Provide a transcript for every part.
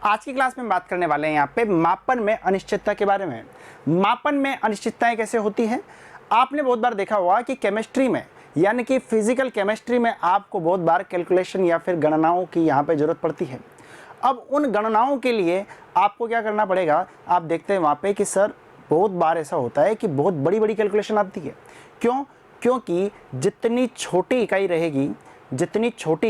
आज की क्लास में बात करने वाले हैं यहाँ पे मापन में अनिश्चितता के बारे में। मापन में अनिश्चितताएं कैसे होती हैं? आपने बहुत बार देखा होगा कि केमिस्ट्री में यानी कि फिजिकल केमिस्ट्री में आपको बहुत बार कैलकुलेशन या फिर गणनाओं की यहाँ पे ज़रूरत पड़ती है। अब उन गणनाओं के लिए आपको क्या करना पड़ेगा? आप देखते हैं वहाँ पे कि सर बहुत बार ऐसा होता है कि बहुत बड़ी बड़ी कैलकुलेशन आती है। क्यों? क्योंकि जितनी छोटी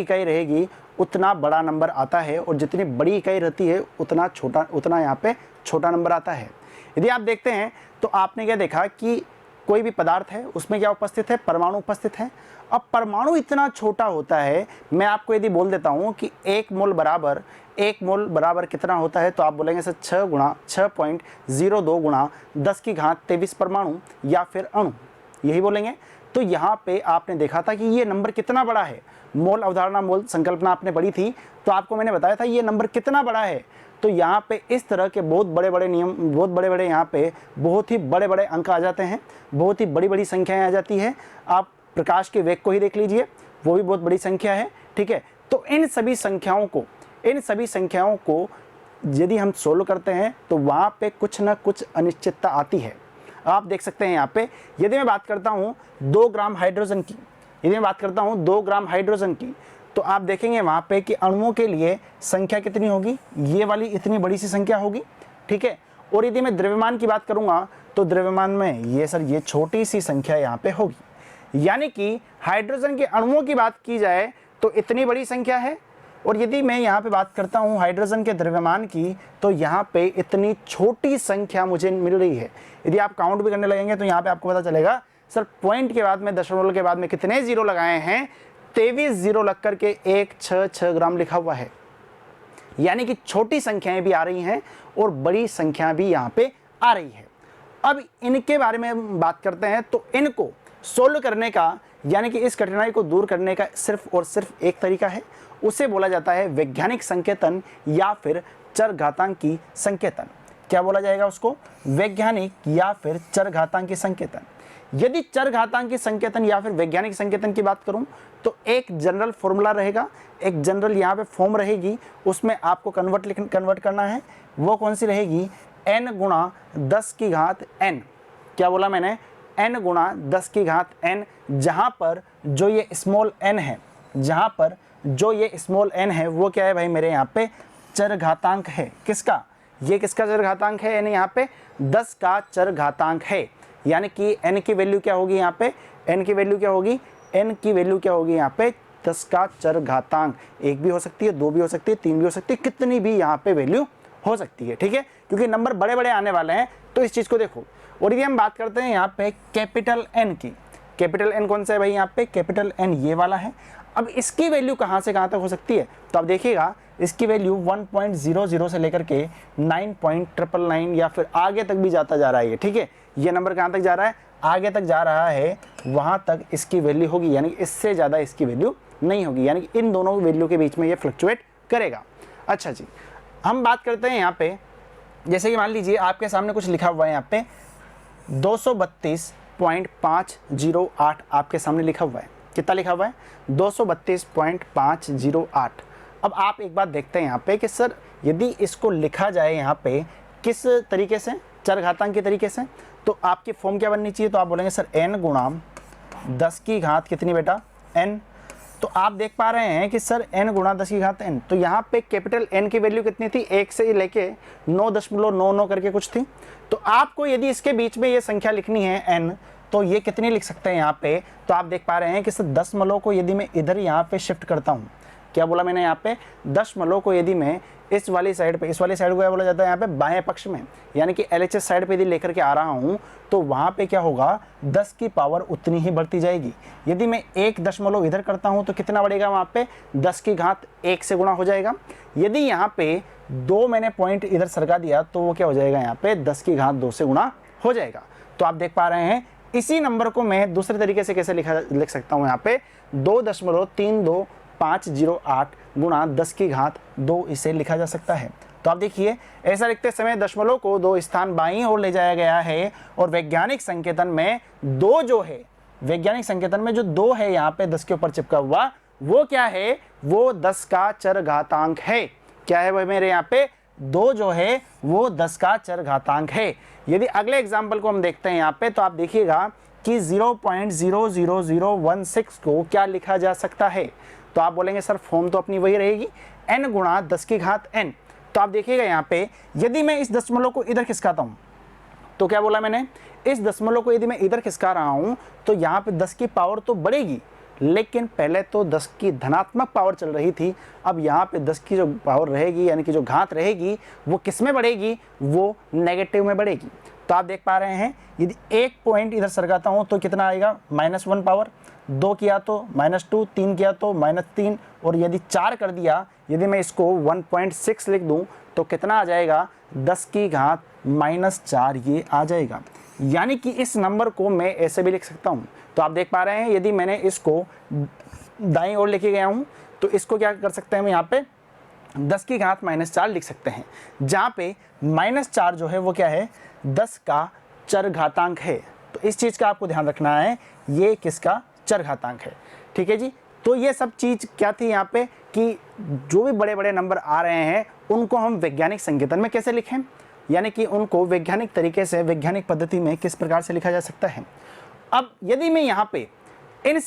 इकाई रहेगी उतना बड़ा नंबर आता है, और जितनी बड़ी इकाई रहती है उतना यहाँ पे छोटा नंबर आता है। यदि आप देखते हैं तो आपने क्या देखा कि कोई भी पदार्थ है उसमें क्या उपस्थित है? परमाणु उपस्थित है। अब परमाणु इतना छोटा होता है, मैं आपको यदि बोल देता हूँ कि एक मोल बराबर कितना होता है, तो आप बोलेंगे सर 6.02 गुणा 10 की घात 23 परमाणु या फिर अणु, यही बोलेंगे। तो यहाँ पे आपने देखा था कि ये नंबर कितना बड़ा है। मोल अवधारणा, मोल संकल्पना आपने पढ़ी थी, तो आपको मैंने बताया था ये नंबर कितना बड़ा है। तो यहाँ पे इस तरह के बहुत बड़े बड़े नियम, बहुत बड़े बड़े यहाँ पे बहुत ही बड़े बड़े अंक आ जाते हैं, बहुत ही बड़ी बड़ी संख्याएं आ जाती है। आप प्रकाश के वेग को ही देख लीजिए, वो भी बहुत बड़ी संख्या है, ठीक है। तो इन सभी संख्याओं को यदि हम सोल्व करते हैं तो वहाँ पे कुछ ना कुछ अनिश्चितता आती है। आप देख सकते हैं यहाँ पे, यदि मैं बात करता हूँ 2 ग्राम हाइड्रोजन की, तो आप देखेंगे वहाँ पे कि अणुओं के लिए संख्या कितनी होगी? ये वाली इतनी बड़ी सी संख्या होगी, ठीक है। और यदि मैं द्रव्यमान की बात करूँगा तो द्रव्यमान में ये छोटी सी संख्या यहाँ पे होगी। यानी कि हाइड्रोजन के अणुओं की बात की जाए तो इतनी बड़ी संख्या है, और यदि मैं यहाँ पे बात करता हूँ हाइड्रोजन के द्रव्यमान की, तो यहाँ पे इतनी छोटी संख्या मुझे मिल रही है। यदि आप काउंट भी करने लगेंगे तो यहाँ पे आपको पता चलेगा सर पॉइंट के बाद में, दशमलव के बाद में कितने जीरो लगाए हैं? 23 जीरो लग करके 166 ग्राम लिखा हुआ है। यानी कि छोटी संख्याएं भी आ रही हैं और बड़ी संख्या भी यहाँ पे आ रही है। अब इनके बारे में बात करते हैं, तो इनको सोल्व करने का यानी कि इस कठिनाई को दूर करने का सिर्फ और सिर्फ एक तरीका है, उसे बोला जाता है वैज्ञानिक संकेतन या फिर चरघातांकी संकेतन। क्या बोला जाएगा उसको? वैज्ञानिक या फिर चरघातांकी संकेतन। यदि चरघातांकी संकेतन या फिर वैज्ञानिक संकेतन की बात करूं तो एक जनरल फॉर्मूला रहेगा, एक जनरल यहाँ पे फॉर्म रहेगी, उसमें आपको कन्वर्ट करना है। वो कौन सी रहेगी? n गुणा 10 की घात n। क्या बोला मैंने? n गुणा 10 की घात n, जहाँ पर जो ये स्मॉल n है वो क्या है भाई मेरे यहाँ पे? चरघातांक है। किसका? ये किसका चरघातांक है? यानी यहाँ पे 10 का चरघातांक है। यानी कि n की वैल्यू क्या होगी यहाँ पे? n की वैल्यू क्या होगी यहाँ पे? 10 का चरघातांक। 1 भी हो सकती है, 2 भी हो सकती है, 3 भी हो सकती है, कितनी भी यहाँ पे वैल्यू हो सकती है, ठीक है। क्योंकि नंबर बड़े बड़े आने वाले हैं, तो इस चीज़ को देखो। और यदि हम बात करते हैं यहाँ पे कैपिटल N की, कैपिटल N कौन सा है भाई? यहाँ पे कैपिटल N ये वाला है। अब इसकी वैल्यू कहाँ से कहाँ तक हो सकती है? तो आप देखिएगा इसकी वैल्यू 1.00 से लेकर के 9.999 या फिर आगे तक भी जाता जा रहा है, ठीक है। ये नंबर कहाँ तक जा रहा है? आगे तक जा रहा है, वहाँ तक इसकी वैल्यू होगी, यानी इससे ज़्यादा इसकी वैल्यू नहीं होगी। यानी कि इन दोनों वैल्यू के बीच में ये फ्लक्चुएट करेगा। अच्छा जी, हम बात करते हैं यहाँ पे, जैसे कि मान लीजिए आपके सामने कुछ लिखा हुआ है यहाँ पे 232.508 आपके सामने लिखा हुआ है। कितना लिखा हुआ है? 232.508। अब आप एक बात देखते हैं यहाँ पे कि सर यदि इसको लिखा जाए यहाँ पे किस तरीके से? चरघातांक के तरीके से। तो आपकी फॉर्म क्या बननी चाहिए? तो आप बोलेंगे सर n गुणा 10 की घात कितनी बेटा? n। तो आप देख पा रहे हैं कि सर n गुणा 10 की घात n, तो यहाँ पे कैपिटल N की वैल्यू कितनी थी? 1 से लेके 9.99 करके कुछ थी। तो आपको यदि इसके बीच में ये संख्या लिखनी है n, तो ये कितनी लिख सकते हैं यहाँ पे? तो आप देख पा रहे हैं कि सर दशमलव को यदि मैं इधर यहाँ पे शिफ्ट करता हूँ, क्या बोला मैंने यहाँ पे? दशमलव को यदि मैं इस वाली साइड को क्या बोला जाता है यहाँ पे? बाएं पक्ष में, यानी कि LHS साइड पे यदि लेकर के आ रहा हूँ तो वहाँ पे क्या होगा? 10 की पावर उतनी ही बढ़ती जाएगी। यदि मैं 1 दशमलव इधर करता हूँ तो कितना बढ़ेगा वहाँ पे? 10 की घात 1 से गुणा हो जाएगा। यदि यहाँ पे 2 मैंने पॉइंट इधर सरका दिया तो वो क्या हो जाएगा? यहाँ पे 10 की घात 2 से गुणा हो जाएगा। तो आप देख पा रहे हैं इसी नंबर को मैं दूसरे तरीके से कैसे लिख सकता हूँ? यहाँ पे 2.32508 गुणा 10 की घात 2 इसे लिखा जा सकता है। तो आप देखिए ऐसा लिखते समय दशमलव को 2 स्थान बाईं ओर ले जाया गया है, और वैज्ञानिक संकेतन में 2 जो है, वैज्ञानिक संकेतन में जो 2 है यहाँ पे 10 के ऊपर चिपका हुआ, वो क्या है? वो 10 का चरघातांक है। क्या है भाई मेरे यहाँ पे? 2 जो है वो 10 का चरघातांक है। यदि अगले एग्जाम्पल को हम देखते हैं यहाँ पे, तो आप देखिएगा कि 0.00016 को क्या लिखा जा सकता है। तो आप बोलेंगे सर फॉर्म तो अपनी वही रहेगी, n गुणा 10 की घात n। तो आप देखिएगा यहाँ पे, यदि मैं इस दशमलव को इधर खिसकाता हूँ, तो क्या बोला मैंने, इस दशमलव को यदि मैं इधर खिसका रहा हूँ तो यहाँ पे 10 की पावर तो बढ़ेगी, लेकिन पहले तो 10 की धनात्मक पावर चल रही थी, अब यहाँ पे 10 की जो पावर रहेगी यानी कि जो घात रहेगी वो किस में बढ़ेगी, वो नेगेटिव में बढ़ेगी। तो आप देख पा रहे हैं, यदि 1 पॉइंट इधर सरकाता हूँ तो कितना आएगा, -1 पावर, 2 किया तो -2, 3 किया तो -3, और यदि 4 कर दिया, यदि मैं इसको 1.6 लिख दूँ तो कितना आ जाएगा, 10 की घात -4 ये आ जाएगा। यानी कि इस नंबर को मैं ऐसे भी लिख सकता हूँ। तो आप देख पा रहे हैं, यदि मैंने इसको दाईं ओर लेके गया हूँ तो इसको क्या कर सकते हैं हम यहाँ पे 10 की घात -4 लिख सकते हैं, जहाँ पे -4 जो है वो क्या है, 10 का चरघातांक है। तो इस चीज़ का आपको ध्यान रखना है, ये किसका चरघातांक है। ठीक है जी। तो ये सब चीज़ क्या थी यहाँ पे कि जो भी बड़े बड़े नंबर आ रहे हैं उनको हम वैज्ञानिक संकेतन में कैसे लिखें, यानी कि उनको वैज्ञानिक तरीके से, वैज्ञानिक पद्धति में किस प्रकार से लिखा जा सकता है। अब यदि मैं यहाँ पे इन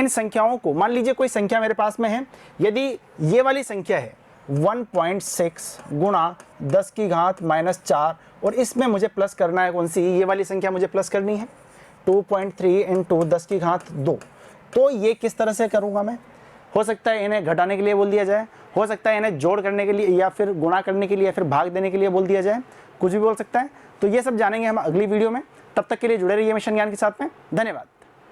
संख्याओं को मान लीजिए कोई संख्या मेरे पास में है, यदि ये वाली संख्या है 1.6 गुणा 10 की घात -4, और इसमें मुझे प्लस करना है कौन सी, ये वाली संख्या मुझे प्लस करनी है 2.3 इंटू 10 की घात 2। तो ये किस तरह से करूँगा मैं, हो सकता है इन्हें घटाने के लिए बोल दिया जाए, हो सकता है इन्हें जोड़ करने के लिए, या फिर गुणा करने के लिए, या फिर भाग देने के लिए बोल दिया जाए, कुछ भी बोल सकता है। तो ये सब जानेंगे हम अगली वीडियो में। तब तक के लिए जुड़े रहिए मिशन ज्ञान के साथ में। धन्यवाद।